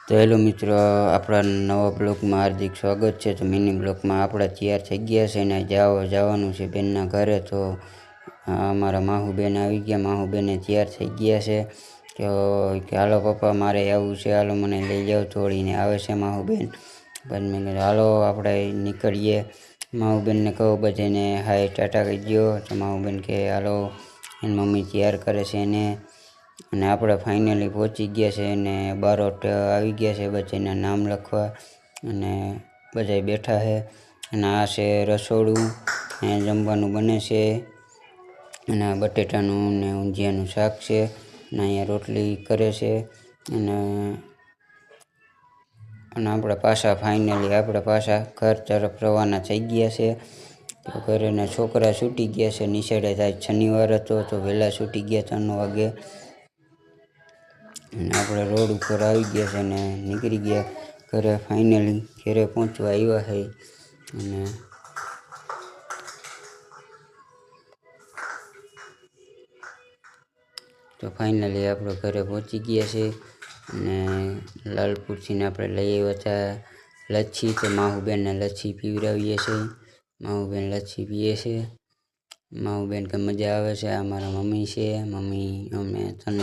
તો હેલો મિત્રો, આપણા નવા બ્લોગમાં હાર્દિક સ્વાગત છે. તો મિની બ્લોગમાં આપણે તૈયાર થઈ ગયા છે ને જવાનું છે બેનના ઘરે. તો અમારા માહુબેન આવી ગયા. માહુબેને તૈયાર થઈ ગયા છે. તો કે હાલો પપ્પા મારે આવવું છે, હાલો મને લઈ જાઓ. થોડીને આવે છે માહુબેન. પણ મેં કીધું હાલો આપણે નીકળીએ. માહુબેનને કહું બધાને હાય ટાટા કહી દો. તો માહુબેન કે હાલો, એની મમ્મી તૈયાર કરે છે એને. અને આપણે ફાઇનલી પહોંચી ગયા છે અને બારોટ આવી ગયા છે બધાના નામ લખવા. અને બધા બેઠા છે. અને આ છે રસોડું, અહીંયા જમવાનું બને છે. અને આ બટેટાનું ને ઊંધિયાનું શાક છે. અને અહીંયા રોટલી કરે છે. અને આપણે પાછા ઘર તરફ રવાના થઈ ગયા છે. તો ઘરેના છોકરા છૂટી ગયા છે નિશાળે. આજ શનિવાર હતો તો વહેલા છૂટી ગયા 3 વાગે. અને આપણે રોડ ઉપર આવી ગયા છે અને નીકળી ગયા ઘરે. ફાઇનલી ઘરે પહોંચવા આવ્યા છે. અને તો ફાઇનલી આપણે ઘરે પહોંચી ગયા છે. અને લાલપુરથીને આપણે લઈ આવ્યા હતા લચ્છી. તો માહુબેનને લચ્છી પીવડાવીએ છીએ. માહુબેન લચ્છી પીએ છે. માહુબેન કે મજા આવે છે. આ મારા મમ્મી છે. મમ્મી અમે તને